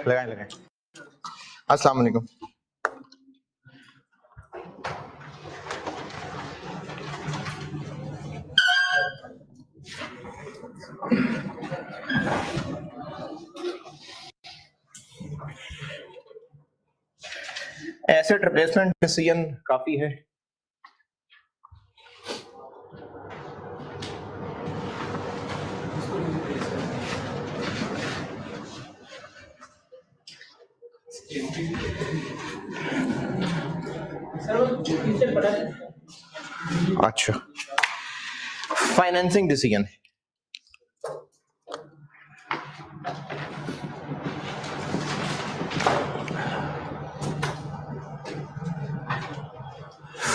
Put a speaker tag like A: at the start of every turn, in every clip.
A: लगाएं लगाएं। अस्सलाम वालेकुम। एसेट रिप्लेसमेंट डिसीजन काफी है। अच्छा, फाइनेंसिंग डिसीजन है।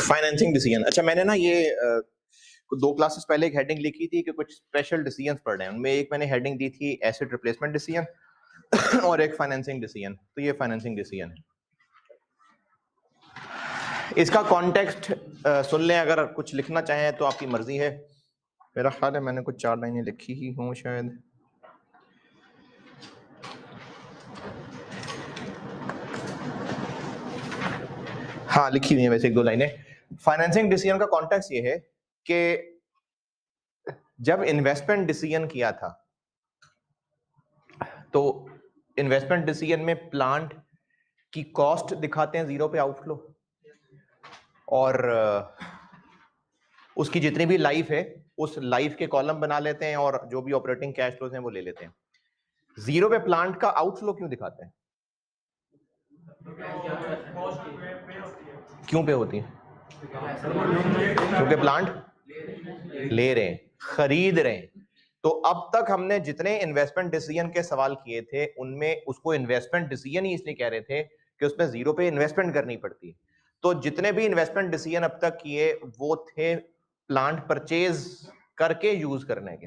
A: फाइनेंसिंग डिसीजन, अच्छा मैंने ना ये 2 क्लासेस पहले एक हेडिंग लिखी थी कि कुछ स्पेशल डिसीजंस पढ़ रहे हैं। उनमें एक मैंने हेडिंग दी थी एसेट रिप्लेसमेंट डिसीजन और एक फाइनेंसिंग डिसीजन। तो ये फाइनेंसिंग डिसीजन है। इसका कॉन्टेक्स्ट सुन लें, अगर कुछ लिखना चाहें तो आपकी मर्जी है। मेरा ख्याल है मैंने कुछ 4 लाइनें लिखी ही हूँ शायद। हाँ लिखी हुई है वैसे 1-2 लाइनें। फाइनेंसिंग डिसीजन का कॉन्टेक्स्ट ये है कि जब इन्वेस्टमेंट डिसीजन किया था तो इन्वेस्टमेंट डिसीजन में प्लांट की कॉस्ट दिखाते हैं 0 पे आउटफ्लो, और उसकी जितनी भी लाइफ है उस लाइफ के कॉलम बना लेते हैं और जो भी ऑपरेटिंग कैश फ्लोज हैं वो ले लेते हैं। 0 पे प्लांट का आउटफ्लो क्यों दिखाते हैं? क्यों पे होती है? क्योंकि प्लांट ले रहे हैं, खरीद रहे हैं। तो अब तक हमने जितने इन्वेस्टमेंट डिसीजन के सवाल किए थे उनमें उसको इन्वेस्टमेंट डिसीजन ही इसलिए कह रहे थे कि उसमें 0 पे इन्वेस्टमेंट करनी पड़ती है। तो जितने भी इन्वेस्टमेंट डिसीजन अब तक किए वो थे प्लांट परचेज करके यूज करने के।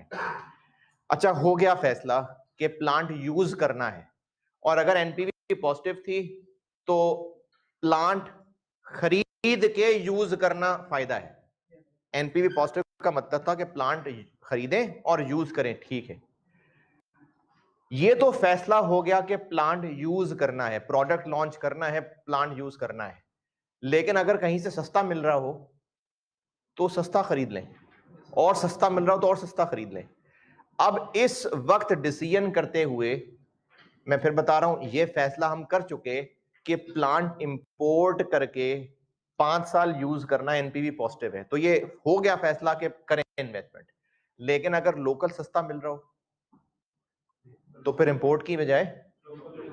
A: अच्छा, हो गया फैसला कि प्लांट यूज करना है, और अगर एनपीवी पॉजिटिव थी तो प्लांट खरीद के यूज करना फायदा है। एनपीवी पॉजिटिव का मतलब था कि प्लांट खरीदें और यूज करें, ठीक है। ये तो फैसला हो गया कि प्लांट यूज करना है, प्रोडक्ट लॉन्च करना है, प्लांट यूज करना है। लेकिन अगर कहीं से सस्ता मिल रहा हो तो सस्ता खरीद लें, और सस्ता मिल रहा हो तो और सस्ता खरीद लें। अब इस वक्त डिसीजन करते हुए मैं फिर बता रहा हूं, ये फैसला हम कर चुके कि प्लांट इंपोर्ट करके 5 साल यूज करना एनपीवी पॉजिटिव है। तो ये हो गया फैसला कि करें इन्वेस्टमेंट। लेकिन अगर लोकल सस्ता मिल रहा हो तो फिर इंपोर्ट की बजाय,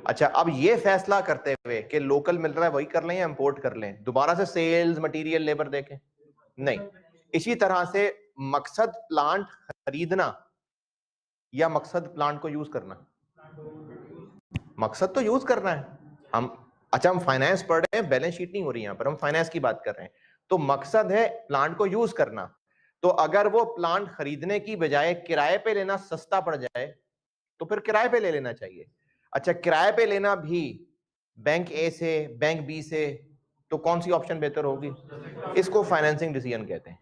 A: अच्छा अब ये फैसला करते हुए कि लोकल मिल रहा है वही कर लें या इंपोर्ट कर लें, दोबारा से सेल्स मटेरियल लेबर देखें? नहीं। इसी तरह से मकसद प्लांट खरीदना या मकसद प्लांट को यूज करना? मकसद तो यूज करना है। हम अच्छा हम फाइनेंस पढ़ रहे हैं, बैलेंस शीट नहीं हो रही यहां पर, हम फाइनेंस की बात कर रहे हैं। तो मकसद है प्लांट को यूज करना। तो अगर वो प्लांट खरीदने की बजाय किराए पे लेना सस्ता पड़ जाए तो फिर किराए पे ले लेना चाहिए। अच्छा, किराए पे लेना भी बैंक ए से बैंक बी से, तो कौन सी ऑप्शन बेहतर होगी? इसको फाइनेंसिंग डिसीजन कहते हैं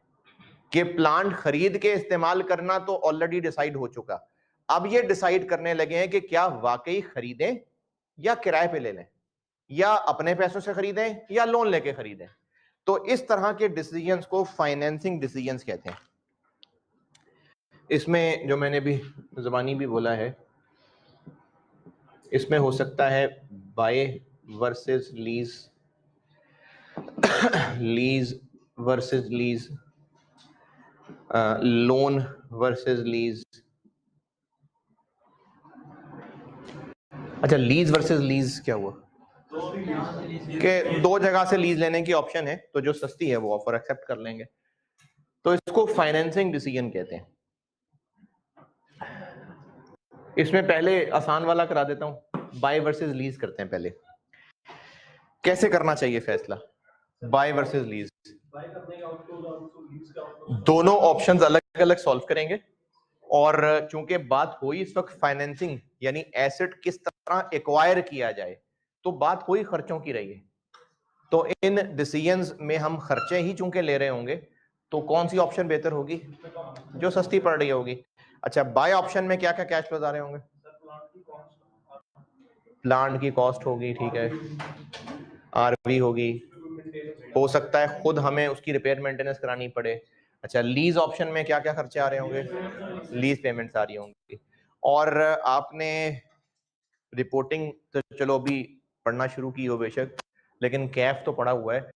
A: कि प्लांट खरीद के इस्तेमाल करना तो ऑलरेडी डिसाइड हो चुका। अब ये डिसाइड करने लगे हैं कि क्या वाकई खरीदें या किराए पे ले लें, या अपने पैसों से खरीदें या लोन लेके खरीदें। तो इस तरह के डिसीजंस को फाइनेंसिंग डिसीजंस कहते हैं। इसमें जो मैंने भी ज़बानी भी बोला है, इसमें हो सकता है buy versus lease, lease versus lease, loan versus lease. अच्छा, लीज वर्सेस लीज क्या हुआ? कि 2 जगह से लीज लेने की ऑप्शन है, तो जो सस्ती है वो ऑफर एक्सेप्ट कर लेंगे। तो इसको फाइनेंसिंग डिसीजन कहते हैं। इसमें पहले आसान वाला करा देता हूं, बाय वर्सेस लीज करते हैं। पहले कैसे करना चाहिए फैसला बाय वर्सेस लीज? दोनों ऑप्शंस अलग अलग सॉल्व करेंगे, और चूंकि बात हुई इस वक्त फाइनेंसिंग यानी एसेट किस तरह एक्वायर किया जाए, तो बात हुई खर्चों की रही है। तो इन डिसीजंस में हम खर्चे ही चूंकि ले रहे होंगे, तो कौन सी ऑप्शन बेहतर होगी? जो सस्ती पड़ रही होगी। अच्छा, बाय ऑप्शन में क्या क्या कैश फ्लोज आ रहे होंगे? प्लांट की कॉस्ट होगी, ठीक है, आरवी होगी, हो सकता है खुद हमें उसकी रिपेयर मेंटेनेंस करानी पड़े। अच्छा, लीज ऑप्शन में क्या क्या खर्चे आ रहे होंगे, लीज पेमेंट्स आ रही होंगी। और आपने रिपोर्टिंग तो चलो अभी पढ़ना शुरू की हो बेशक, लेकिन कैफ तो पढ़ा हुआ है।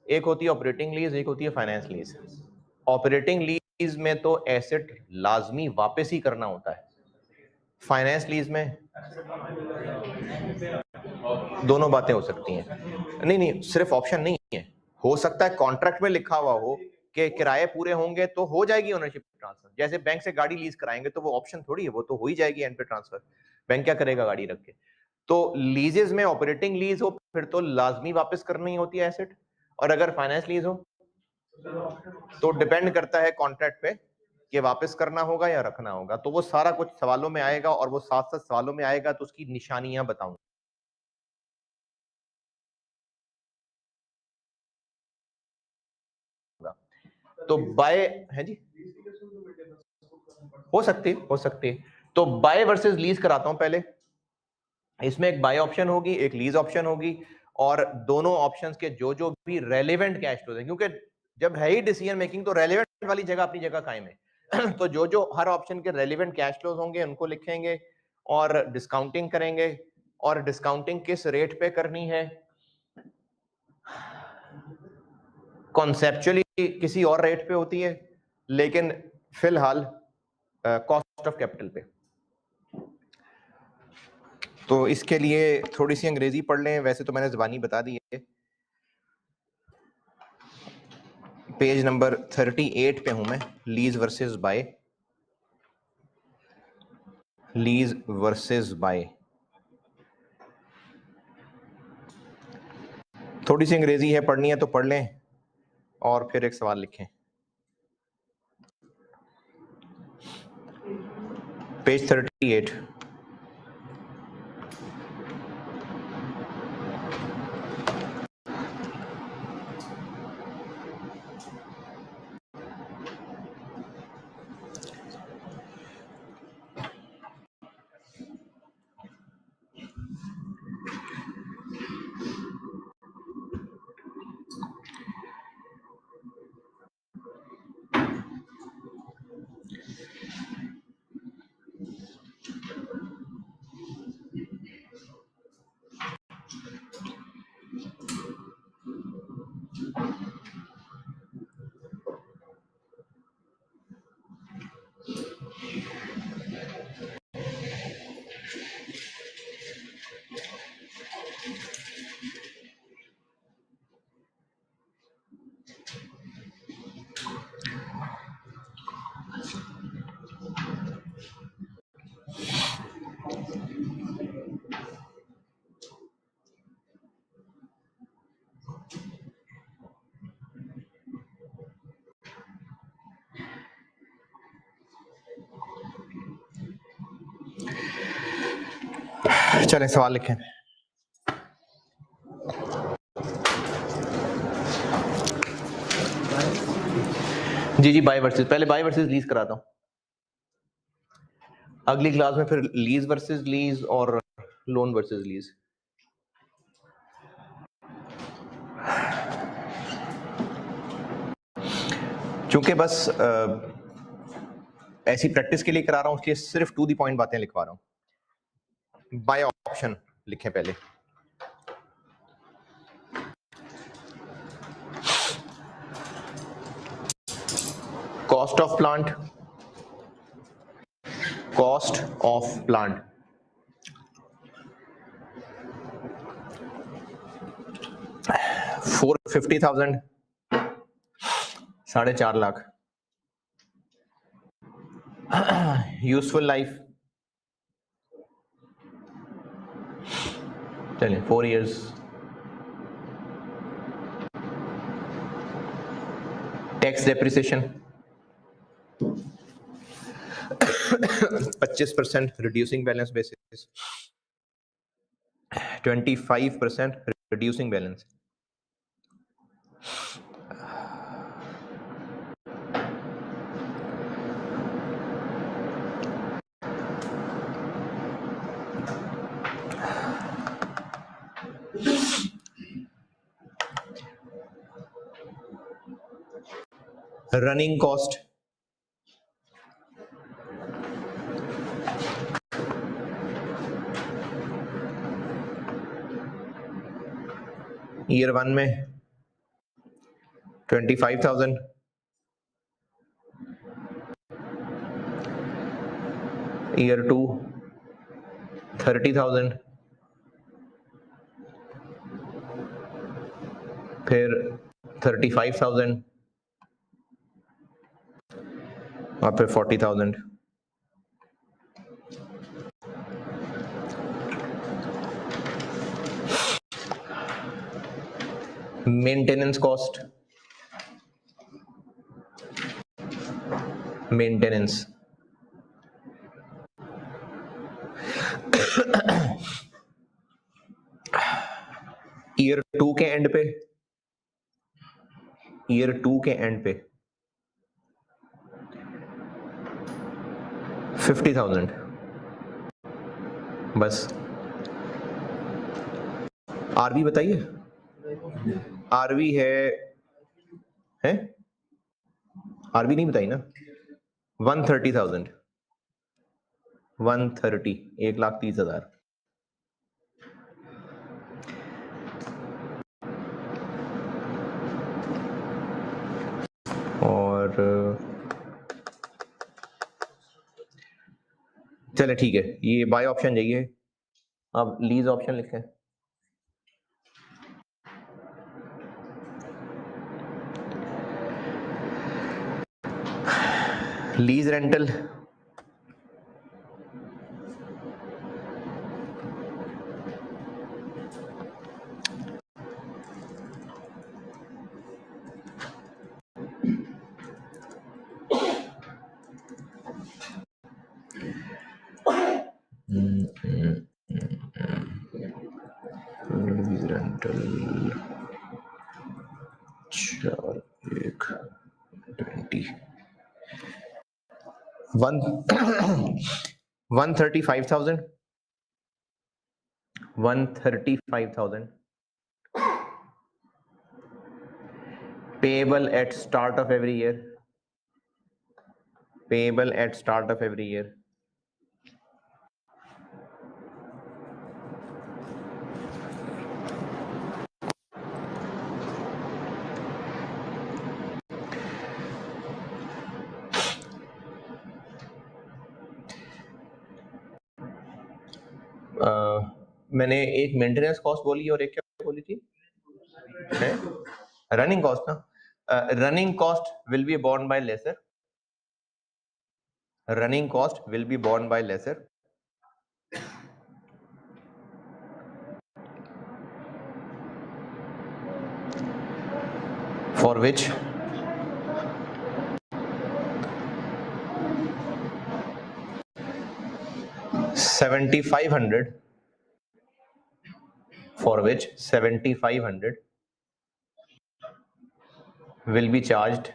A: एक होती है ऑपरेटिंग लीज, एक होती है फाइनेंस लीज। ऑपरेटिंग लीज में तो एसेट लाजमी वापस ही करना होता है, फाइनेंस लीज में दोनों बातें हो सकती हैं। नहीं नहीं, सिर्फ ऑप्शन नहीं है, हो सकता है कॉन्ट्रैक्ट में लिखा हुआ हो कि किराए पूरे होंगे तो हो जाएगी ओनरशिप ट्रांसफर। जैसे बैंक से गाड़ी लीज कराएंगे तो वो ऑप्शन थोड़ी है, वो तो हो ही जाएगी एंड पे ट्रांसफर। बैंक क्या करेगा गाड़ी रख के? तो लीजेस में ऑपरेटिंग लीज हो फिर तो लाजमी वापस करनी होती है एसेट, और अगर फाइनेंस लीज हो तो डिपेंड करता है कॉन्ट्रैक्ट पे कि वापस करना होगा या रखना होगा। तो वो सारा कुछ सवालों में आएगा, और वो साथ साथ सवालों में आएगा तो उसकी निशानियां बताऊंगा। तो बाय है जी, हो सकती है। तो बाय वर्सेस लीज कराता हूं पहले। इसमें एक बाय ऑप्शन होगी, एक लीज ऑप्शन होगी, और दोनों ऑप्शंस के जो जो भी रेलेवेंट कैश फ्लोज हैं, क्योंकि जब है ही डिसीजन मेकिंग तो रेलेवेंट वाली जगह अपनी जगह कायम है। तो जो जो हर ऑप्शन के रेलेवेंट कैश फ्लोज होंगे उनको लिखेंगे और डिस्काउंटिंग करेंगे। और डिस्काउंटिंग किस रेट पे करनी है, कॉन्सेप्चुअली किसी और रेट पे होती है, लेकिन फिलहाल कॉस्ट ऑफ कैपिटल पे। तो इसके लिए थोड़ी सी अंग्रेजी पढ़ लें, वैसे तो मैंने ज़बानी बता दी है। पेज नंबर 38 पे हूं मैं, lease versus buy. Lease versus buy, थोड़ी सी अंग्रेजी है, पढ़नी है तो पढ़ लें और फिर एक सवाल लिखें। पेज 38। चलें सवाल लिखें। जी बाय वर्सेस, पहले बाय वर्सेस लीज कराता हूं, अगली क्लास में फिर लीज वर्सेस लीज और लोन वर्सेस लीज। चूंकि बस ऐसी प्रैक्टिस के लिए करा रहा हूं, इसलिए सिर्फ टू द पॉइंट बातें लिखवा रहा हूं। बाय ऑप्शन लिखें पहले। Cost of plant, cost of plant 450,000, 4.5 lakh. Useful life चलिए 4 years। Tax depreciation 25% reducing balance basis, 25% reducing balance. Running cost, year 1 में 25,000, ईयर 2 30,000, फिर 35,000 और फिर 40,000। मेंटेनेंस कॉस्ट, मेंटेनेंस ईयर 2 के एंड पे, ईयर 2 के एंड पे 50,000 बस। आरवी बताइए, आरवी है आरवी नहीं बताई ना, 130,000, 130, 1,30,000। और चले ठीक है, ये बाय ऑप्शन जाइए, अब लीज ऑप्शन लिखें। Lease rental, lease rental 4,120 135,000, 135,000 payable at start of every year, payable at start of every year, मैंने एक मेंटेनेंस कॉस्ट बोली और एक क्या बोली थी, रनिंग कॉस्ट ना। Running cost will be borne by lessor, running cost will be borne by lessor for which 7,500 for which 7,500 will be charged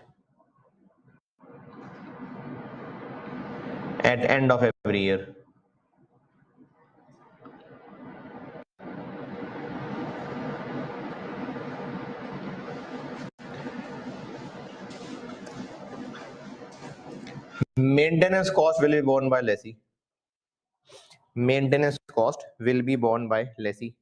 A: at end of every year. Maintenance cost will be borne by lessee. Maintenance cost will be borne by lessee.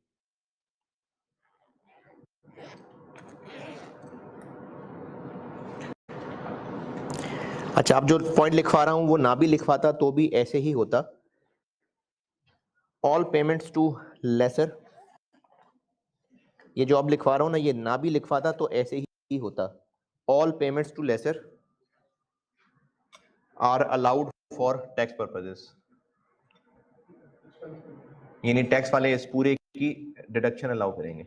A: अच्छा, आप जो point लिखवा रहा हूं वो ना भी लिखवाता तो भी ऐसे ही होता। ऑल पेमेंट्स टू लेसर, ये जो अब लिखवा रहा हूं ना, ये ना भी लिखवाता तो ऐसे ही होता। All payments to lessor are allowed for tax purposes, यानी टैक्स वाले इस पूरे की डिडक्शन अलाउ करेंगे।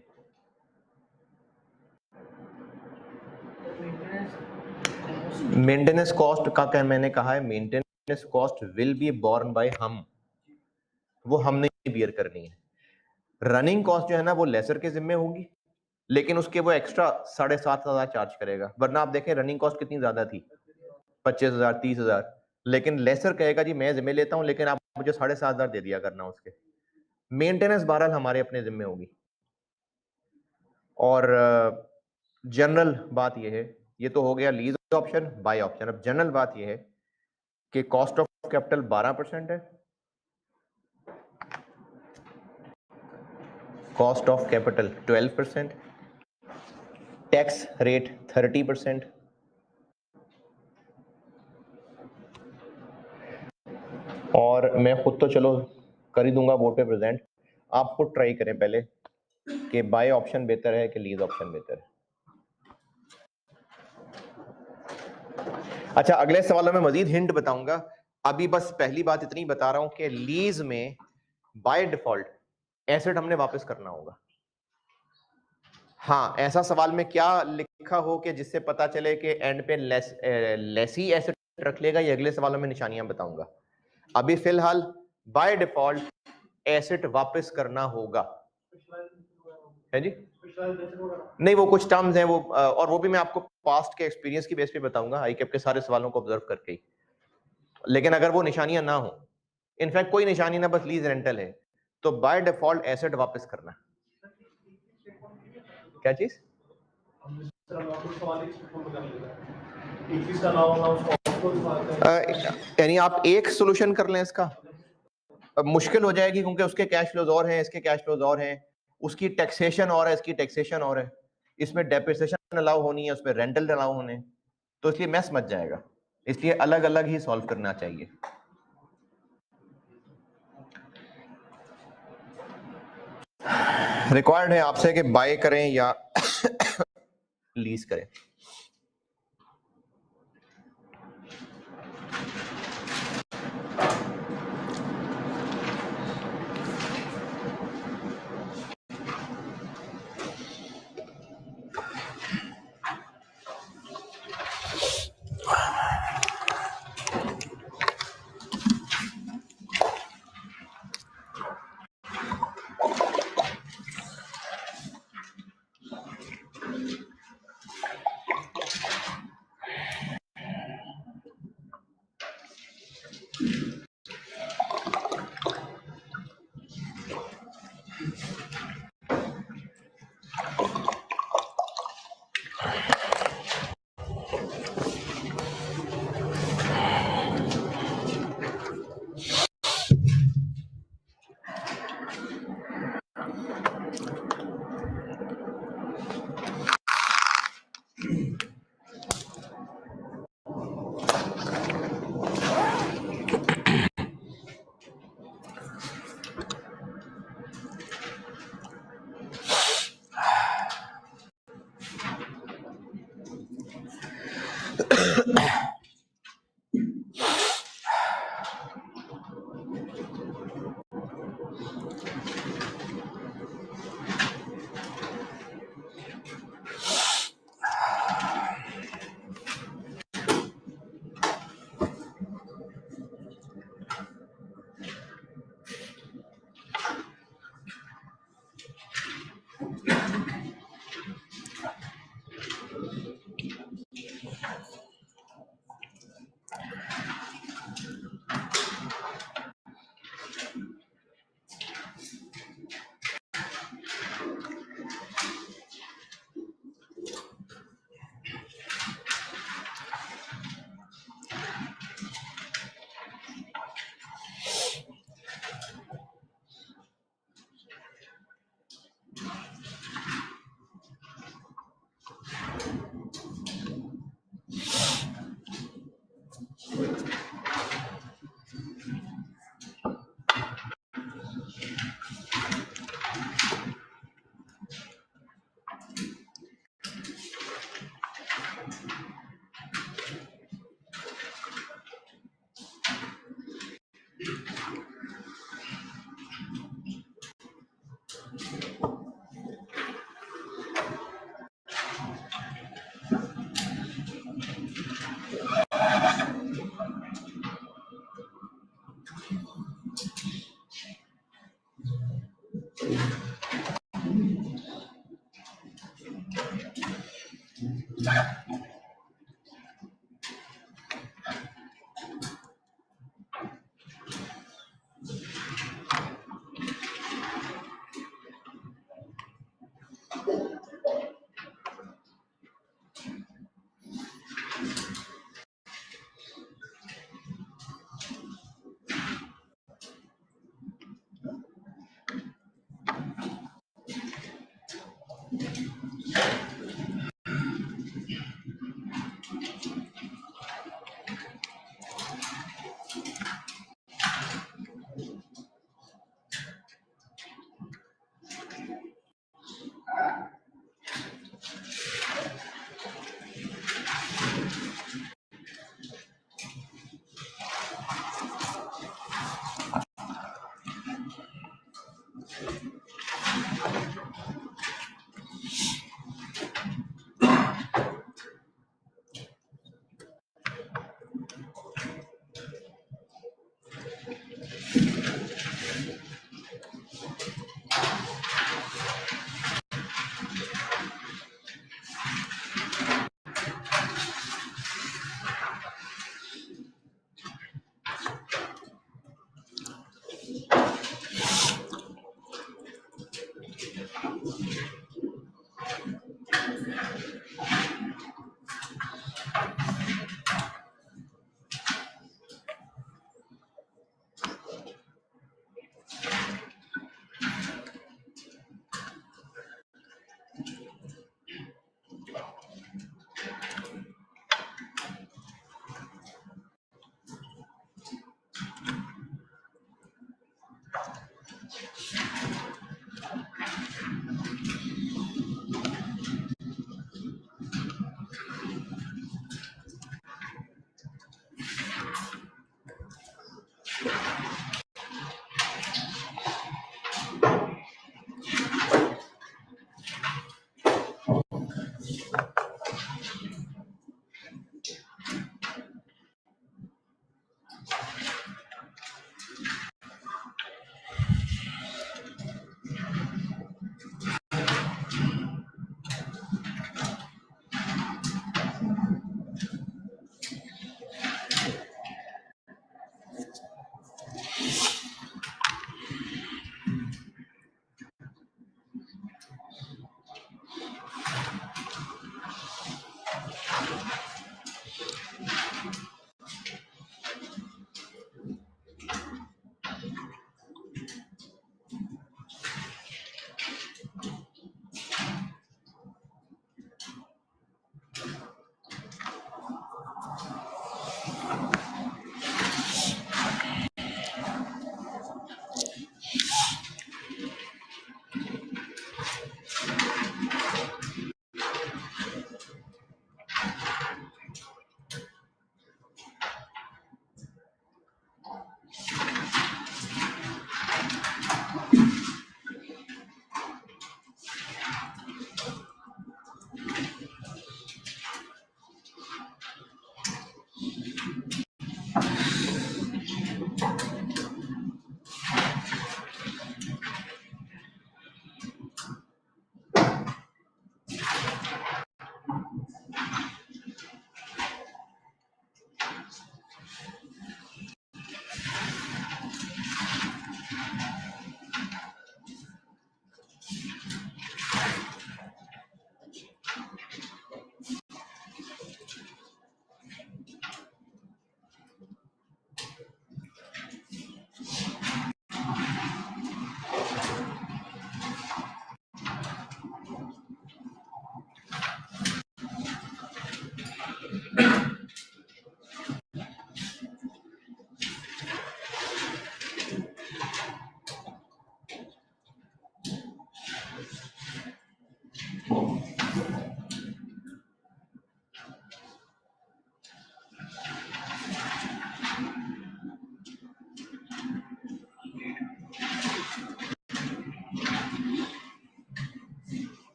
A: मेंटेनेंस कॉस्ट का क्या मैंने कहा है, maintenance cost will be borne by हम, वो हमने बियर करनी है। रनिंग कॉस्ट जो है ना वो लेसर के जिम्मे होगी, लेकिन उसके वो एक्स्ट्रा 7,500 चार्ज करेगा। वरना आप देखें रनिंग कॉस्ट कितनी ज्यादा थी, 25,000 30,000, लेकिन लेसर कहेगा जी मैं जिम्मे लेता हूं, लेकिन आप मुझे 7,500 दे दिया करना उसके। मेंटेनेंस बहरहाल हमारे अपने जिम्मे होगी। और जनरल बात यह है, ये तो हो गया लीज ऑप्शन, बाय ऑप्शन। अब जनरल बात ये है कि कॉस्ट ऑफ कैपिटल 12% है, cost of capital 12%, tax rate 30%, और मैं खुद तो चलो कर ही दूंगा बोर्ड पे प्रेजेंट, आप खुद ट्राई करें पहले कि बाय ऑप्शन बेहतर है कि लीज ऑप्शन बेहतर है। अच्छा, अगले सवालों में मजीद हिंट बताऊंगा, अभी बस पहली बात इतनी बता रहा हूं कि लीज में बाय डिफॉल्ट एसेट हमने वापस करना होगा। हाँ, ऐसा सवाल में क्या लिखा हो कि जिससे पता चले कि एंड पे लेसी एसेट रख लेगा, ये अगले सवालों में निशानियां बताऊंगा। अभी फिलहाल बाय डिफॉल्ट एसेट वापस करना होगा, है जी? नहीं, वो कुछ टर्म्स हैं वो, और वो भी मैं आपको पास्ट के एक्सपीरियंस की बेस पे बताऊंगा, आईकेप के सारे सवालों को ऑब्जर्व करके ही। लेकिन अगर वो निशानियां ना हो, इनफैक्ट कोई निशानी ना, बस लीज रेंटल है, तो बाय डिफॉल्ट एसेट वापस करना। क्या चीज? यानी आप एक सोल्यूशन कर लें इसका, अब मुश्किल हो जाएगी क्योंकि उसके कैश फ्लोज और हैं, इसके कैश फ्लोज और हैं, उसकी टैक्सेशन और है, इसकी टैक्सेशन और है, इसमें डेप्रिसिएशन अलाउ होनी है, उसमें रेंटल अलाउ होने, तो इसलिए मैस मच जाएगा, इसलिए अलग अलग ही सॉल्व करना चाहिए। रिक्वायर्ड है आपसे कि बाय करें या लीज करें।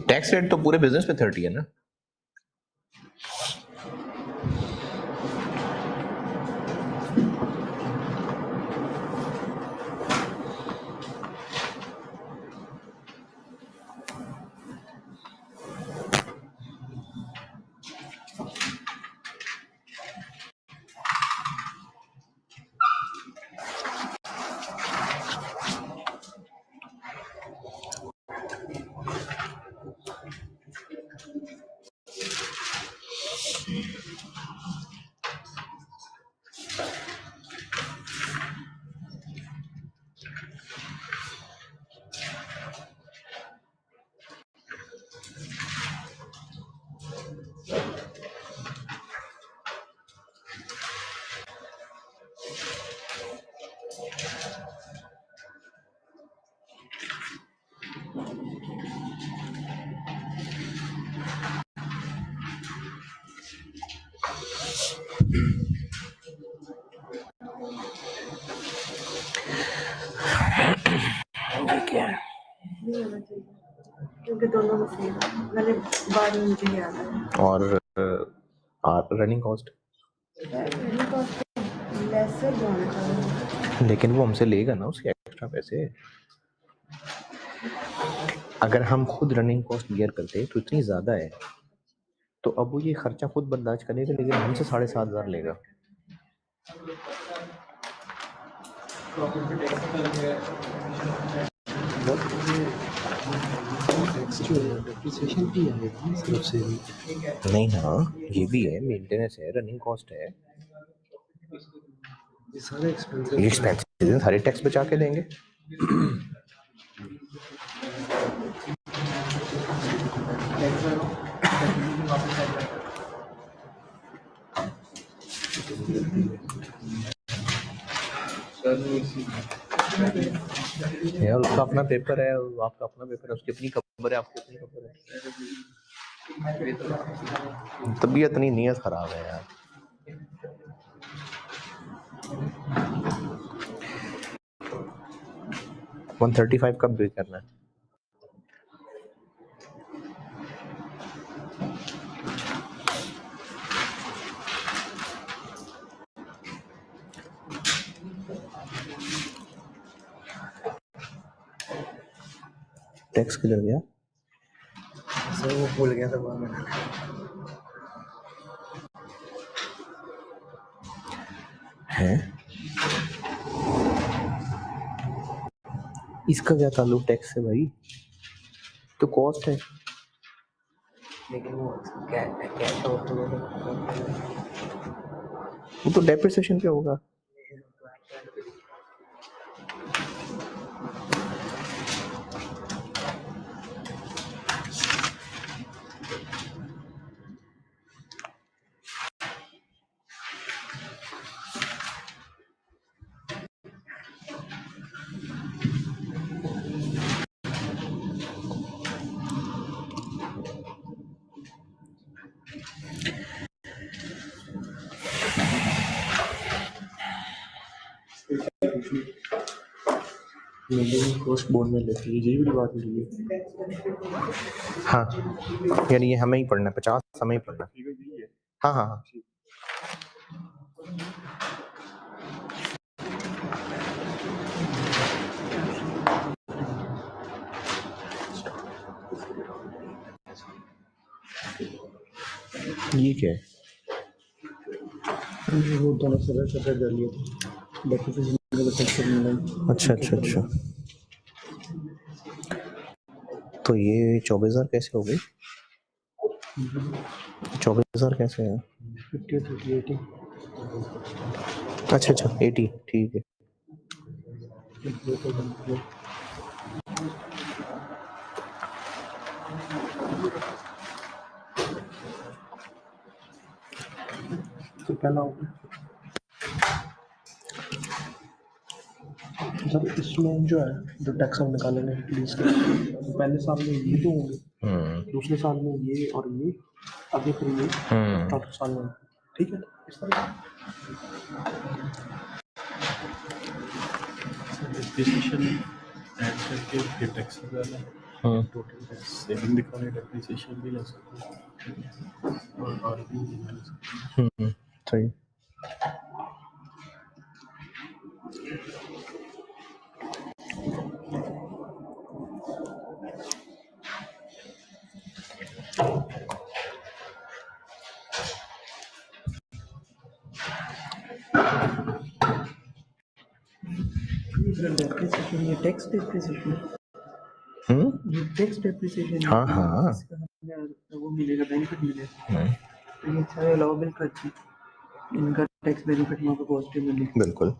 A: टैक्स रेट तो पूरे बिजनेस पे 30 है ना।
B: क्योंकि दोनों में सेम है। मैंने बाद में मुझे याद आया।
A: और रनिंग कॉस्ट
B: लेसर होना चाहिए,
A: लेकिन वो हमसे लेगा ना उसके एक्स्ट्रा पैसे। अगर हम खुद रनिंग कॉस्ट बियर करते तो इतनी ज़्यादा है, तो अब वो ये खर्चा खुद बर्दाश्त करेगा, लेकिन हमसे 7,500 लेगा। नहीं हाँ, ये भी है, मेंटेनेंस है, रनिंग कॉस्ट है, ये एक्सपेंसेस सारे टैक्स बचा के देंगे। यार उसका अपना पेपर है, आपका अपना पेपर है, उसकी अपनी खबर है, आपकी अपनी खबर है। तबीयत नहीं, नीयत खराब है यार। $135 कब बिल करना है? टैक्स किधर गया?
C: सर वो भूल गया था बाद में।
A: है इसका क्या ताल्लुक टैक्स से भाई? तो कॉस्ट है।
C: लेकिन वो कैश आउट तो
A: वो तो डेप्रिसिएशन पे होगा।
C: कॉस्ट बोर्ड में लेती है, यही बड़ी बात है।
A: हाँ यानी ये हमें ही पढ़ना है, 50 हमें ही पढ़ना है। हाँ हाँ हाँ ये क्या है?
C: वो दोनों सर कर लिए थे डेप्रिसिएशन का सेक्शन में।
A: अच्छा अच्छा अच्छा, तो ये 24,000 कैसे हो गई? 24,000 कैसे है?
C: 50 30 80
A: अच्छा अच्छा 80, ठीक है।
C: तो पहला होगा जब इसमें जो है जो टैक्स हम निकालेंगे लीज के, तो पहले साल में ये तो होंगे, दूसरे साल में ये और ये, आगे फिर ये, चौथे साल में, ठीक है इस तरह
D: डिप्रिसिएशन ऐड करके फिर टैक्स लगाना, टोटल सेविंग दिखाने डिप्रिसिएशन भी लग सकता है और भी निकाल सकते हैं।
A: सही।
B: डेप्रिसिएशन, ये टैक्स डेप्रिसिएशन, ये टैक्स डेप्रिसिएशन,
A: हाँ हाँ,
B: इसका हमें वो मिलेगा, बेनिफिट मिलेगा।
A: नहीं,
B: तो ये सारे अलाउबल खर्चे, इनका टैक्स बेनिफिट वहाँ पे पॉजिटिव मिलेगा।
A: बिल्कुल।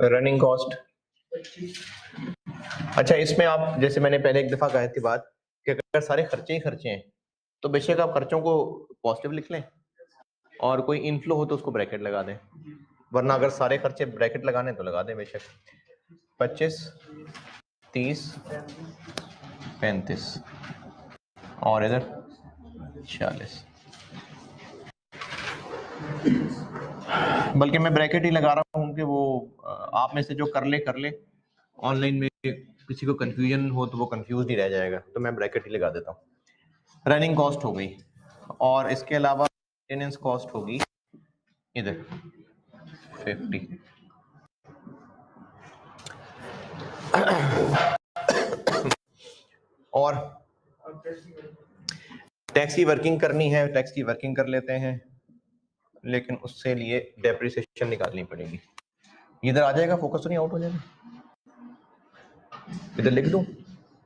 A: रनिंग कॉस्ट, अच्छा इसमें आप जैसे मैंने पहले एक दफा कही थी बात कि अगर सारे खर्चे ही खर्चे हैं तो बेशक आप खर्चों को पॉजिटिव लिख लें और कोई इनफ्लो हो तो उसको ब्रैकेट लगा दें, वरना अगर सारे खर्चे ब्रैकेट लगाने तो लगा दें बेशक 25 30 35 और इधर 40, बल्कि मैं ब्रैकेट ही लगा रहा हूँ कि वो आप में से जो कर ले ऑनलाइन में किसी को कंफ्यूजन हो तो वो कंफ्यूज नहीं रह जाएगा, तो मैं ब्रैकेट ही लगा देता हूँ। रनिंग कॉस्ट हो गई और इसके अलावा मेंटेनेंस कॉस्ट होगी इधर 50, और टैक्स की वर्किंग करनी है, टैक्स की वर्किंग कर लेते हैं, लेकिन उससे लिए डेप्रिसिएशन निकालनी पड़ेगी। इधर आ जाएगा, फोकस तो नहीं आउट हो जाएगा, इधर लिख दूं,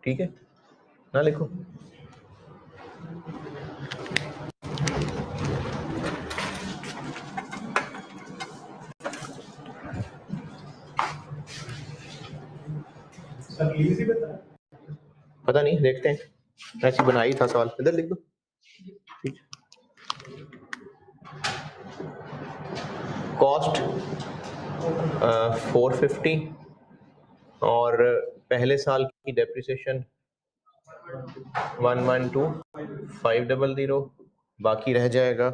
A: ठीक है ना, लिखो
D: सर इजी बता
A: पता नहीं, देखते हैं, ऐसी बनाई था सवाल, इधर लिख दो। कॉस्ट 450 और पहले साल की डेप्रिसिएशन 112,500, बाकी रह जाएगा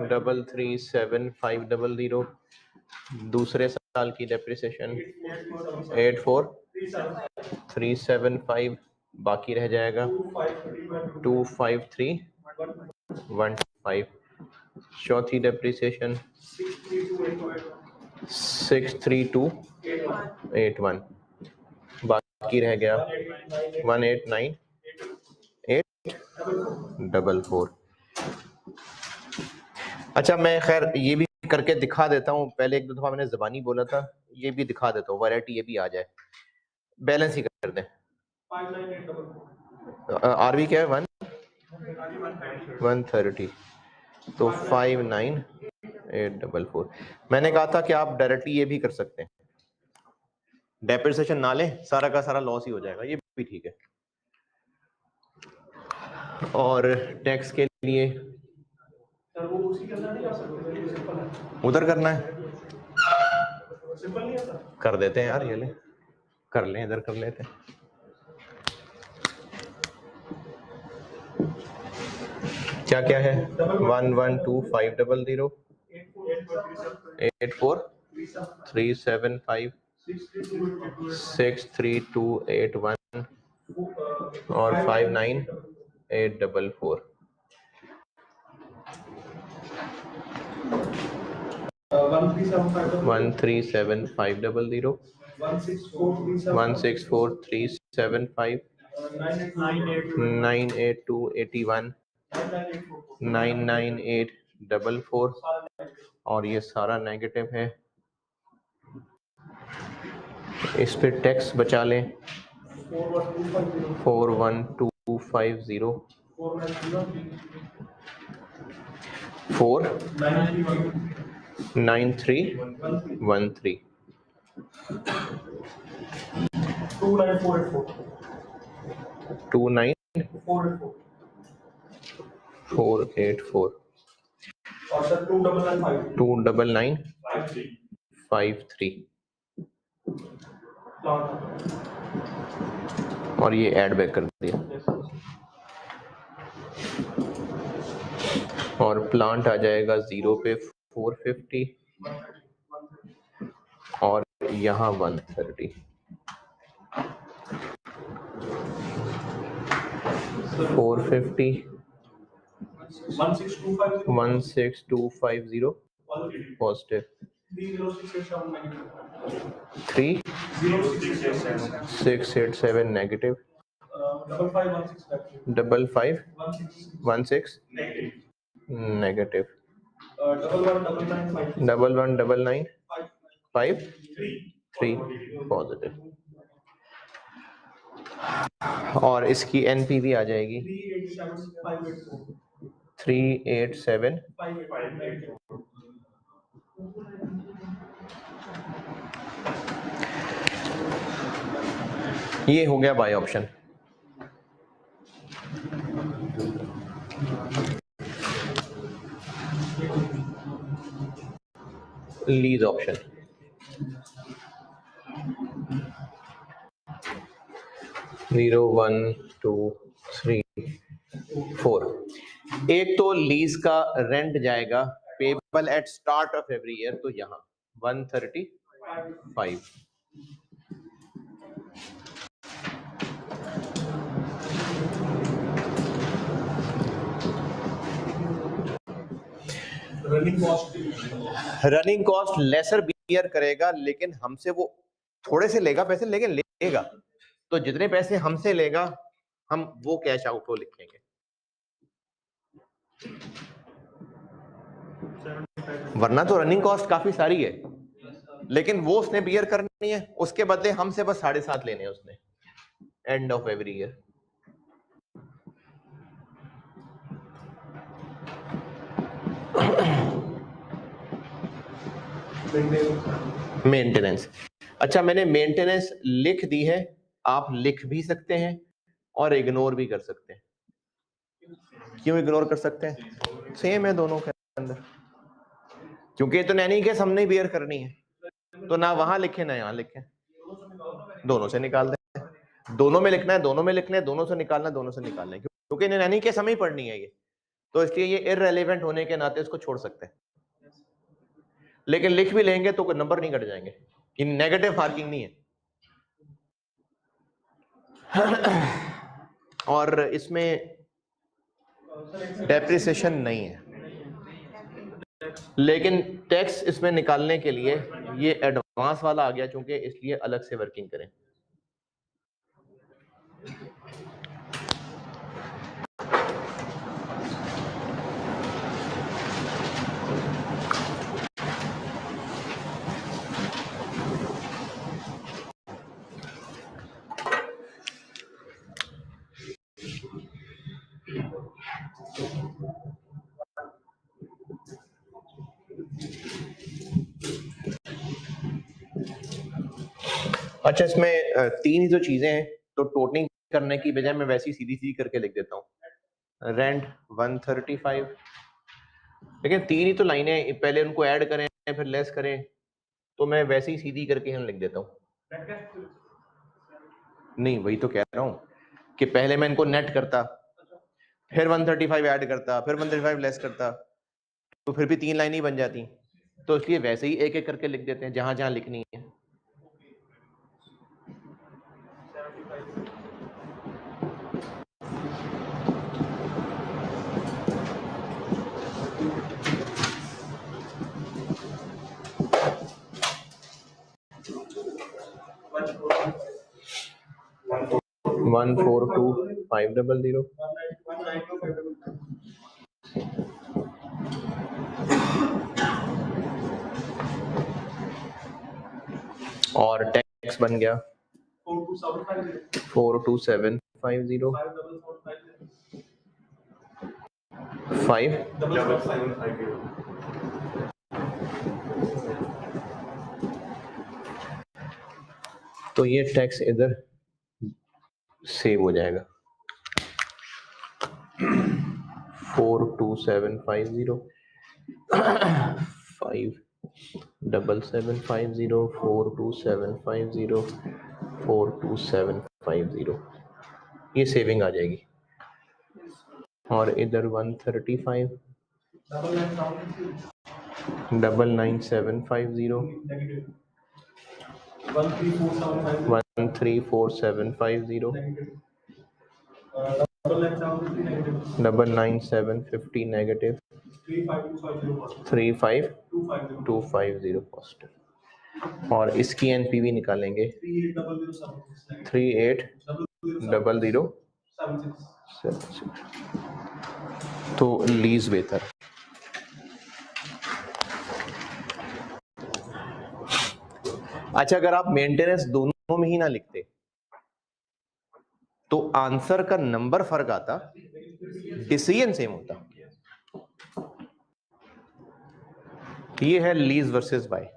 A: 337,500। दूसरे साल की डेप्रिसिएशन 84,375, बाकी रह जाएगा 253,125। चौथी डेप्रिसिएशन 632,81, बाकी रह गया 189,844। अच्छा, मैं खैर ये भी करके दिखा देता हूँ, पहले एक दो दफा मैंने ज़बानी बोला था, ये भी दिखा देता हूँ, वैरायटी ये भी आ जाए। बैलेंस ही कर दें। आरवी क्या है? 130, तो 59,844। मैंने कहा था कि आप डायरेक्टली ये भी कर सकते हैं, डेप्रिसिएशन ना लें, सारा का सारा लॉस ही हो जाएगा, ये भी ठीक है। और टैक्स के लिए उधर करना है, कर देते हैं यार, ये ले कर लें, इधर कर लेते हैं। क्या क्या है? 112,500, 84,375, 63281 और 59,844। 137,500, 164,375, 98281, 99844 और ये सारा नेगेटिव है। इस पे टैक्स बचा लें 41250, 49313, 29484 और 29953 और ये ऐड बैक कर दिया। और प्लांट आ जाएगा 0 पे 450 और यहाँ 130। 450, 16250 पॉजिटिव, 3687 नेगेटिव, 5516 नेगेटिव, 119953 पॉजिटिव। और इसकी एनपीवी आ जाएगी 387। ये हो गया by option. Lease option, zero 1 2 3 4। एक तो लीज का रेंट जाएगा payable eight start of every year, तो यहाँ 135। रनिंग कॉस्ट लेसर बियर करेगा, लेकिन हमसे वो थोड़े से लेगा पैसे, लेकिन लेगा, तो जितने पैसे हमसे लेगा हम वो कैश आउटफ्लो लिखेंगे, वरना तो रनिंग कॉस्ट काफी सारी है, लेकिन वो उसने बियर करनी है, उसके बदले हमसे बस 7.5 लेने हैं उसने end of every year. Maintenance, अच्छा मैंने मेंटेनेंस लिख दी है, आप लिख भी सकते हैं और इग्नोर भी कर सकते हैं। क्यों इग्नोर कर सकते हैं? सेम है दोनों के अंदर, क्योंकि तो नैनी केस हमने बेयर करनी है, तो ना वहां लिखे ना यहाँ लिखे, दोनों से निकाल दें। दोनों में लिखना है, दोनों में लिखना है, दोनों से निकालना है, दोनों से निकालना है, क्योंकि नैनी केस हमें ही पढ़नी है ये, तो इसलिए ये इररेलेवेंट होने के नाते इसको छोड़ सकते हैं। लेकिन लिख भी लेंगे तो नंबर नहीं कट जाएंगे, कि नेगेटिव मार्किंग नहीं है। और इसमें डेप्रिसिएशन नहीं है, लेकिन टैक्स इसमें निकालने के लिए ये एडवांस वाला आ गया, चूंकि इसलिए अलग से वर्किंग करें। अच्छा, इसमें तीन ही जो चीजें हैं, तो टोटलिंग करने की बजाय मैं वैसी सीधी सीधी करके लिख देता हूँ। रेंट 135, लेकिन तीन ही तो लाइनें, पहले उनको ऐड करें फिर लेस करें, तो मैं वैसे ही सीधी करके हम लिख देता हूँ। नहीं, वही तो कह रहा हूँ कि पहले मैं इनको नेट करता, फिर 135 ऐड करता, फिर 135 लेस करता, तो फिर भी तीन लाइन ही बन जाती। तो इसलिए वैसे ही एक एक करके लिख देते हैं जहां जहां लिखनी है। वन 42500 और टैक्स बन गया 42750 5 तो ये टैक्स इधर सेव हो जाएगा। 42750 57750 42750 42750 ये सेविंग आ जाएगी। और इधर 135 99750 134,750 99750 नेगेटिव 35250 पॉजिटिव। और इसकी एनपीवी निकालेंगे 380076। तो लीज बेहतर। अच्छा, अगर आप मेंटेनेंस दोनों में ही ना लिखते तो आंसर का नंबर फर्क आता, डिसीजन सेम होता। ये है लीज वर्सेस बाय।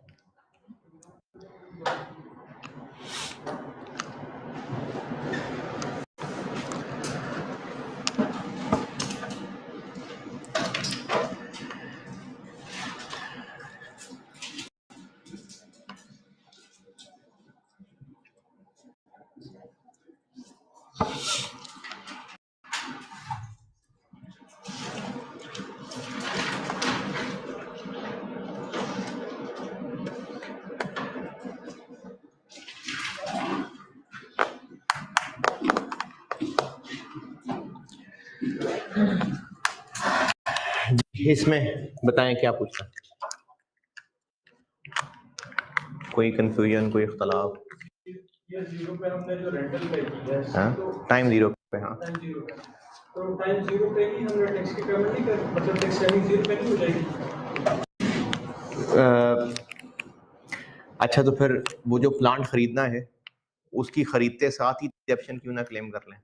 A: इसमें बताएं क्या पूछना, कोई कंफ्यूजन, कोई इख्तलाफ?
C: ये जीरो पे हमने जो रेंटल पे की है,
A: हाँ, टाइम जीरो पे। हाँ,
C: टाइम जीरो पे, तो टाइम जीरो पे ही हमने टैक्स की पेमेंट नहीं कर, मतलब टैक्स सेविंग जीरो पे नहीं हो जाएगी?
A: अच्छा, तो फिर वो जो प्लांट खरीदना है उसकी खरीदते साथ ही डिडक्शन क्यों ना क्लेम कर लें?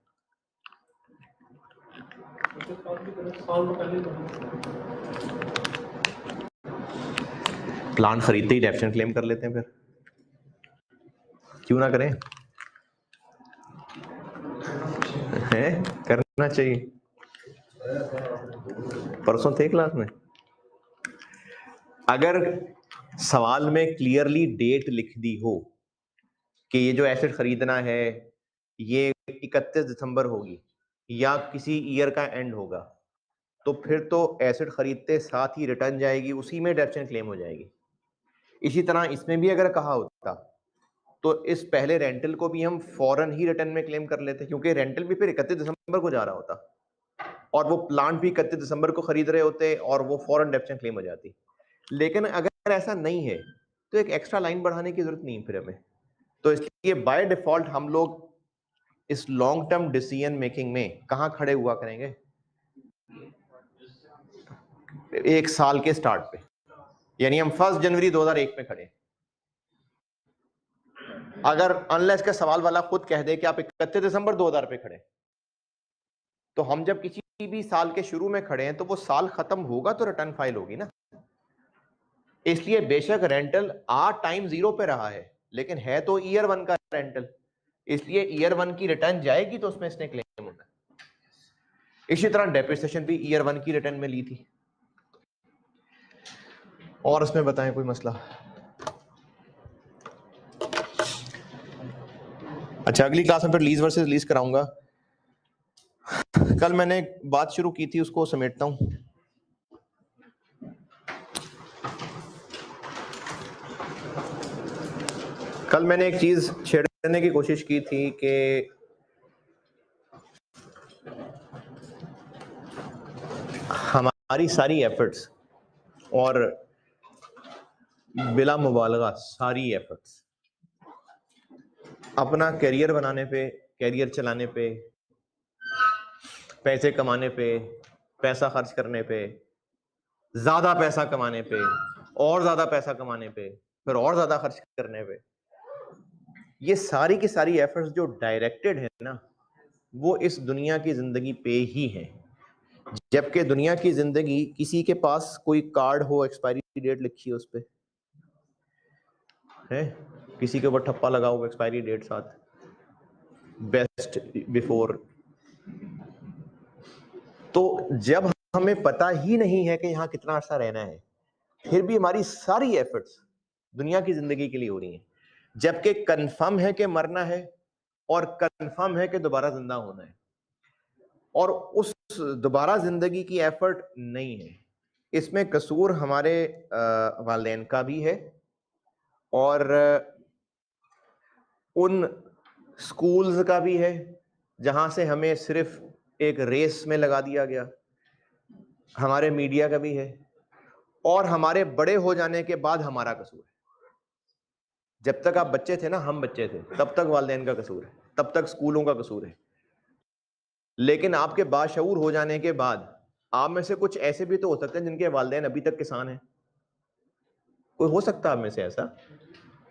A: प्लांट खरीदते ही डिडक्शन क्लेम कर लेते हैं, फिर क्यों ना करें? है, करना चाहिए। परसों थे क्लास में, अगर सवाल में क्लियरली डेट लिख दी हो कि ये जो एसेट खरीदना है ये 31 दिसंबर होगी या किसी ईयर का एंड होगा, तो फिर तो एसेट खरीदते साथ ही रिटर्न जाएगी, उसी में डेप्शन क्लेम हो जाएगी। इसी तरह इसमें भी अगर कहा होता तो इस पहले रेंटल को भी हम फौरन ही रिटर्न में क्लेम कर लेते, क्योंकि रेंटल भी फिर 31 दिसंबर को जा रहा होता और वो प्लांट भी 31 दिसंबर को खरीद रहे होते और वो फौरन डेप्शन क्लेम हो जाती। लेकिन अगर ऐसा नहीं है तो एक एक्स्ट्रा लाइन बढ़ाने की जरूरत नहीं फिर हमें। तो इसलिए बाय डिफॉल्ट हम लोग इस लॉन्ग टर्म डिसीजन मेकिंग में कहां खड़े हुआ करेंगे? एक साल के स्टार्ट पे, यानी हम 1 जनवरी 2001 में खड़े। अगर अनलेस का सवाल वाला खुद कह दे कि आप 31 दिसंबर 2000 पे खड़े, तो हम जब किसी भी साल के शुरू में खड़े हैं तो वो साल खत्म होगा तो रिटर्न फाइल होगी ना। इसलिए बेशक रेंटल टाइम 0 पे रहा है, लेकिन है तो ईयर 1 का रेंटल, इसलिए ईयर 1 की रिटर्न जाएगी तो उसमें इसने क्लेम होना है। इसी तरह डेप्रिसिएशन भी ईयर 1 की रिटर्न में ली थी। और उसमें बताएं कोई मसला? अच्छा, अगली क्लास में फिर लीज वर्सेस लीज कराऊंगा। कल मैंने एक बात शुरू की थी, उसको समेटता हूं। कल मैंने एक चीज छेड़ने की कोशिश की थी कि हमारी सारी एफर्ट्स और बिला मुबालगा सारी एफर्ट्स अपना करियर बनाने पे, करियर चलाने पे, पैसे कमाने पे, पैसा खर्च करने पे, ज्यादा पैसा कमाने पे, और ज्यादा पैसा कमाने पे, फिर और ज्यादा खर्च करने पे, ये सारी की सारी एफर्ट्स जो डायरेक्टेड है ना, वो इस दुनिया की जिंदगी पे ही है। जबकि दुनिया की जिंदगी, किसी के पास कोई कार्ड हो एक्सपायरी डेट लिखी है उस पे है, किसी के ऊपर ठप्पा लगा हो एक्सपायरी डेट साथ, बेस्ट बिफोर। तो जब हमें पता ही नहीं है कि यहाँ कितना अर्सा रहना है, फिर भी हमारी सारी एफर्ट्स दुनिया की जिंदगी के लिए हो रही हैं, जबकि कंफर्म है कि मरना है और कंफर्म है कि दोबारा जिंदा होना है, और उस दोबारा जिंदगी की एफर्ट नहीं है। इसमें कसूर हमारे वालिदैन का भी है और उन स्कूल्स का भी है जहां से हमें सिर्फ एक रेस में लगा दिया गया, हमारे मीडिया का भी है, और हमारे बड़े हो जाने के बाद हमारा कसूर है। जब तक आप बच्चे थे ना, हम बच्चे थे, तब तक वालिदैन का कसूर है, तब तक स्कूलों का कसूर है। लेकिन आपके बाशऊर हो जाने के बाद आप में से कुछ ऐसे भी तो हो सकते हैं जिनके वालिदैन अभी तक किसान हैं। कोई हो सकता है आप में से ऐसा,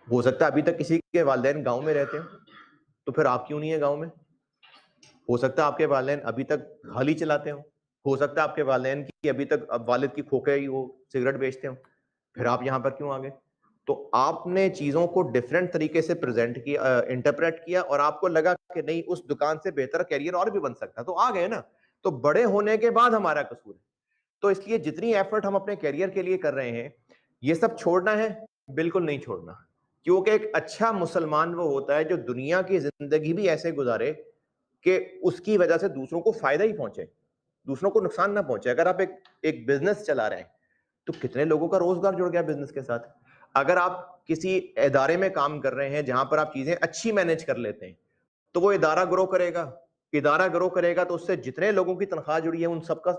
A: हो सकता है अभी तक किसी के वालिदैन गांव में रहते हैं, तो फिर आप क्यों नहीं है गांव में? हो सकता है आपके वालिदैन अभी तक हल ही चलाते हो सकता है आपके वालिदैन की अभी तक वालिद की खोखे ही हो, सिगरेट बेचते हो, फिर आप यहाँ पर क्यों आ गए? तो आपने चीजों को डिफरेंट तरीके से प्रेजेंट किया, इंटरप्रेट किया, और आपको लगा कि नहीं उस दुकान से बेहतर कैरियर और भी बन सकता, तो आ गए ना। तो बड़े होने के बाद हमारा कसूर है। तो इसलिए जितनी एफर्ट हम अपने कैरियर के लिए कर रहे हैं, ये सब छोड़ना है? बिल्कुल नहीं छोड़ना, क्योंकि एक अच्छा मुसलमान वो होता है जो दुनिया की जिंदगी भी ऐसे गुजारे कि उसकी वजह से दूसरों को फायदा ही पहुंचे, दूसरों को नुकसान ना पहुंचे। अगर आप एक बिजनेस चला रहे हैं तो कितने लोगों का रोजगार जुड़ गया बिजनेस के साथ। अगर आप किसी इदारे में काम कर रहे हैं जहां पर आप चीजें अच्छी मैनेज कर लेते हैं, तो वो इदारा ग्रो करेगा, इदारा ग्रो करेगा तो उससे जितने लोगों की तनख्वाह जुड़ी है उन सबका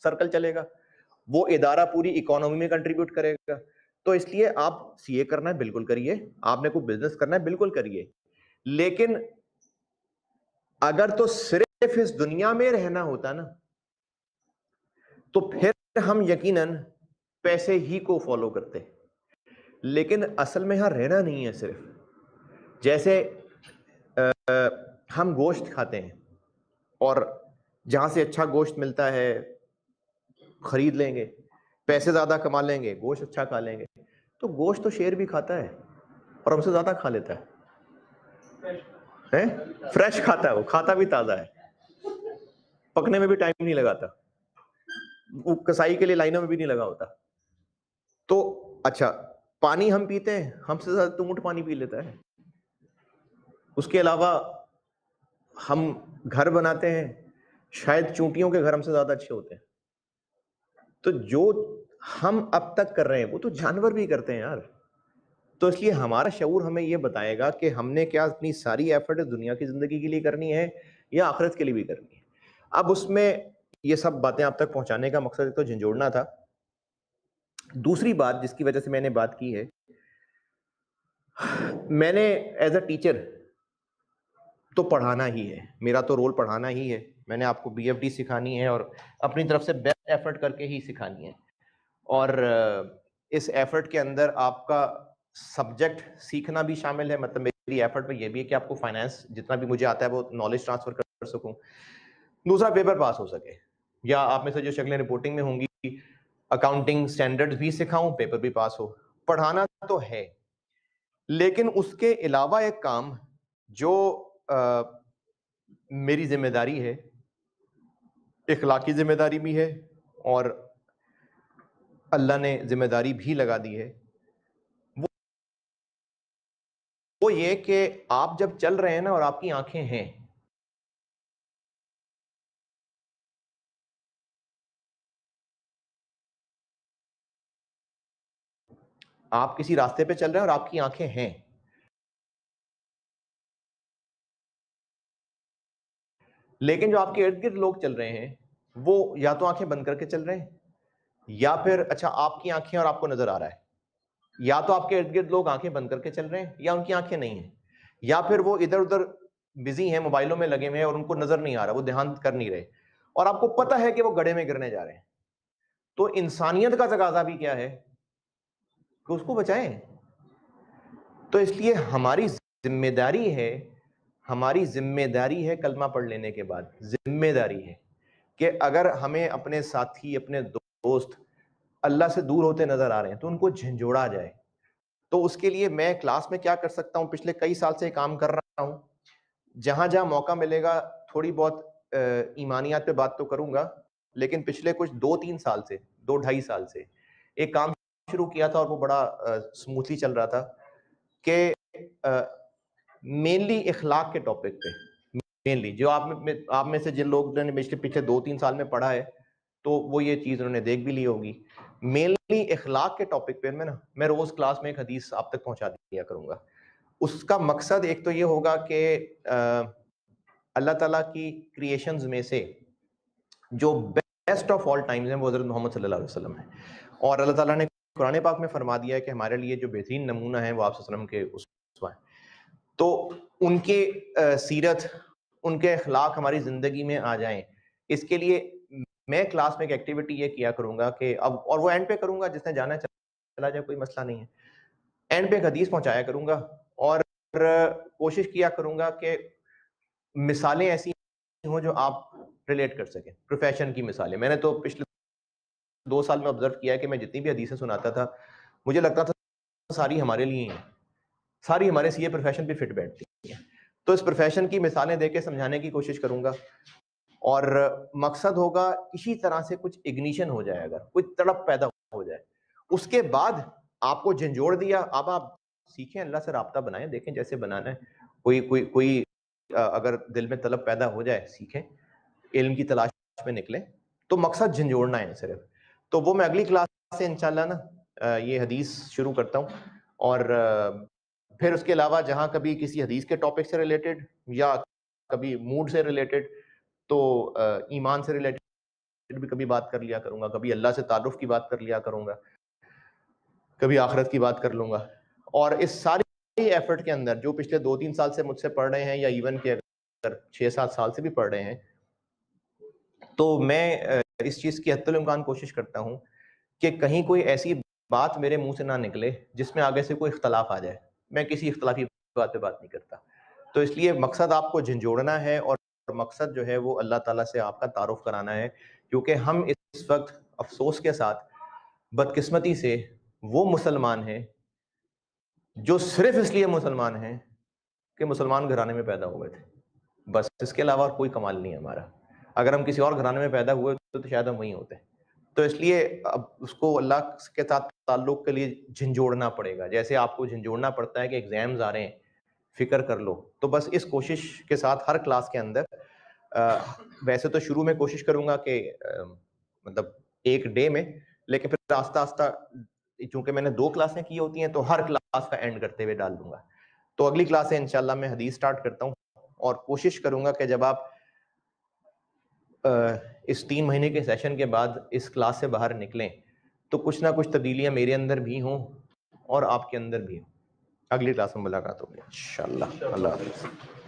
A: सर्कल चलेगा, वो इदारा पूरी इकोनॉमी में कंट्रीब्यूट करेगा। तो इसलिए आप सीए करना है बिल्कुल करिए, आपने कोई बिजनेस करना है बिल्कुल करिए, लेकिन अगर तो सिर्फ इस दुनिया में रहना होता ना, तो फिर हम यकीनन पैसे ही को फॉलो करते। लेकिन असल में यहां रहना नहीं है सिर्फ, जैसे हम गोश्त खाते हैं और जहां से अच्छा गोश्त मिलता है खरीद लेंगे, पैसे ज्यादा कमा लेंगे, गोश्त अच्छा खा लेंगे। तो गोश्त तो शेर भी खाता है और हमसे ज्यादा खा लेता है, फ्रेश खाता है, वो खाता भी ताजा है। पकने में भी टाइम नहीं लगाता, वो कसाई के लिए लाइनों में भी नहीं लगा होता। तो अच्छा, पानी हम पीते हैं, हमसे ज्यादा तो ऊंट पानी पी लेता है। उसके अलावा हम घर बनाते हैं, शायद चूंटियों के घर हमसे ज्यादा अच्छे होते हैं। तो जो हम अब तक कर रहे हैं वो तो जानवर भी करते हैं यार। तो इसलिए हमारा शऊर हमें ये बताएगा कि हमने क्या अपनी सारी एफर्ट दुनिया की जिंदगी के लिए करनी है या आखिरत के लिए भी करनी है। अब उसमें ये सब बातें आप तक पहुंचाने का मकसद तो झंझोड़ना था। दूसरी बात जिसकी वजह से मैंने बात की है, मैंने एज अ टीचर तो पढ़ाना ही है, मेरा तो रोल पढ़ाना ही है। मैंने आपको BFD सिखानी है और अपनी तरफ से बेस्ट एफर्ट करके ही सिखानी है। और इस एफर्ट के अंदर आपका सब्जेक्ट सीखना भी शामिल है। मतलब मेरी एफर्ट में ये भी है कि आपको फाइनेंस जितना भी मुझे आता है वो नॉलेज ट्रांसफर कर सकूं, दूसरा पेपर पास हो सके, या आप में से जो शक्लें रिपोर्टिंग में होंगी अकाउंटिंग स्टैंडर्ड्स भी सिखाऊं, पेपर भी पास हो। पढ़ाना तो है, लेकिन उसके अलावा एक काम जो मेरी जिम्मेदारी है, इखलाकी जिम्मेदारी भी है और अल्लाह ने जिम्मेदारी भी लगा दी है, वो ये कि आप जब चल रहे हैं ना और आपकी आंखें हैं, आप किसी रास्ते पे चल रहे हैं और आपकी आंखें हैं, लेकिन जो आपके इर्द गिर्द लोग चल रहे हैं वो या तो आंखें बंद करके चल रहे हैं, या फिर अच्छा आपकी आंखें और आपको नजर आ रहा है, या तो आपके इर्द गिर्द लोग आंखें बंद करके चल रहे हैं या उनकी आंखें नहीं हैं, या फिर वो इधर उधर बिजी हैं, मोबाइलों में लगे हुए हैं और उनको नजर नहीं आ रहा, वो ध्यान कर नहीं रहे, और आपको पता है कि वो गड्ढे में गिरने जा रहे हैं। तो इंसानियत का तकाजा भी क्या है कि उसको बचाएं। तो इसलिए हमारी जिम्मेदारी है कलमा पढ़ लेने के बाद, जिम्मेदारी है कि अगर हमें अपने साथी, अपने दोस्त अल्लाह से दूर होते नजर आ रहे हैं तो उनको झंझोड़ा जाए। तो उसके लिए मैं क्लास में क्या कर सकता हूं, पिछले कई साल से काम कर रहा हूं, जहां जहां मौका मिलेगा थोड़ी बहुत ईमानियात पे बात तो करूंगा, लेकिन पिछले कुछ 2-3 साल से, 2-2.5 साल से एक काम शुरू किया था और वो बड़ा स्मूथली चल रहा था कि मेनली इखलाक के टॉपिक पे, मेनली जो आप में से जिन लोगों ने पिछले 2-3 साल में पढ़ा है तो वो ये चीज उन्होंने देख भी ली होगी। मेनली इखलाक के टॉपिक पे मैं रोज क्लास में एक हदीस आप तक पहुंचा दिया करूंगा। उसका मकसद एक तो ये होगा कि अल्लाह ताला की क्रिएशंस में से जो बेस्ट ऑफ ऑल टाइम्स हैं वो हज़रत मोहम्मद सल्लल्लाहु अलैहि वसल्लम है, और अल्लाह ताला ने कुरान पाक में फरमा दिया है कि हमारे लिए जो बेहतरीन नमूना है वो आप सल्लल्लाहु अलैहि वसल्लम के उसवा है। तो उनके सीरत, उनके अखलाक हमारी जिंदगी में आ जाएं, इसके लिए मैं क्लास में एक एक्टिविटी ये किया करूंगा कि अब, और वो एंड पे करूंगा, जिसने जाना चला जाए, कोई मसला नहीं है, एंड पे एक हदीस पहुंचाया करूंगा और कोशिश किया करूंगा कि मिसालें ऐसी हो जो आप रिलेट कर सकें, प्रोफेशन की मिसालें। मैंने तो पिछले 2 साल में ऑब्जर्व किया है कि मैं जितनी भी हदीसें सुनाता था मुझे लगता था सारी हमारे लिए ही हैं, सारी हमारे सीए प्रोफेशन पे फिट बैठती हैं। तो इस प्रोफेशन की मिसालें देके समझाने की कोशिश करूंगा और मकसद होगा इसी तरह से कुछ इग्निशन हो जाए, अगर कोई तड़प पैदा हो जाए, उसके बाद आपको झंझोड़ दिया, अब आप सीखें, अल्लाह से राब्ता बनाएं, देखें जैसे बनाना है। कोई अगर दिल में तलब पैदा हो जाए, सीखें, इल्म की तलाश में निकलें, तो मकसद झंझोड़ना है सिर्फ। तो वो मैं अगली क्लास से इंशाल्लाह ना ये हदीस शुरू करता हूँ, और फिर उसके अलावा जहां कभी किसी हदीस के टॉपिक से रिलेटेड या कभी मूड से रिलेटेड, तो ईमान से रिलेटेड भी कभी बात कर लिया करूंगा, कभी अल्लाह से ताल्लुक की बात कर लिया करूंगा, कभी आखिरत की बात कर लूंगा। और इस सारी एफर्ट के अंदर जो पिछले 2-3 साल से मुझसे पढ़ रहे हैं, या इवन के अगर 6-7 साल से भी पढ़ रहे हैं, तो मैं इस चीज की हत्तुल इम्कान कोशिश करता हूं कि कहीं कोई ऐसी बात मेरे मुंह से ना निकले जिसमें आगे से कोई इख्तलाफ आ जाए। मैं किसी इख्तलाफी बात पे बात नहीं करता। तो इसलिए मकसद आपको झंझोड़ना है, और मकसद जो है वो अल्लाह ताला से आपका तारुफ कराना है, क्योंकि हम इस वक्त अफसोस के साथ, बदकिस्मती से, वो मुसलमान हैं जो सिर्फ इसलिए मुसलमान हैं कि मुसलमान घराने में पैदा हुए थे, बस, इसके अलावा कोई कमाल नहीं है हमारा। अगर हम किसी और घराने में पैदा हुए तो शायद हम वहीं होते। तो इसलिए अब उसको अल्लाह के साथ ताल्लुक़ के लिए झंझोड़ना पड़ेगा, जैसे आपको झंझोड़ना पड़ता है कि एग्ज़ाम्स आ रहे हैं, फ़िक्र कर लो। तो बस इस कोशिश के साथ हर क्लास के अंदर वैसे तो शुरू में कोशिश करूँगा कि मतलब एक डे में, लेकिन फिर आस्ता-आस्ता चूँकि मैंने 2 क्लासें की होती हैं तो हर क्लास का एंड करते हुए डाल दूँगा। तो अगली क्लास से इंशाल्लाह मैं हदीस स्टार्ट करता हूँ और कोशिश करूँगा कि जब आप इस 3 महीने के सेशन के बाद इस क्लास से बाहर निकलें तो कुछ ना कुछ तब्दीलियाँ मेरे अंदर भी हों और आपके अंदर भी हों। अगली क्लास में मुलाकात होगी इंशाल्लाह। अल्लाह हाफ़िज़।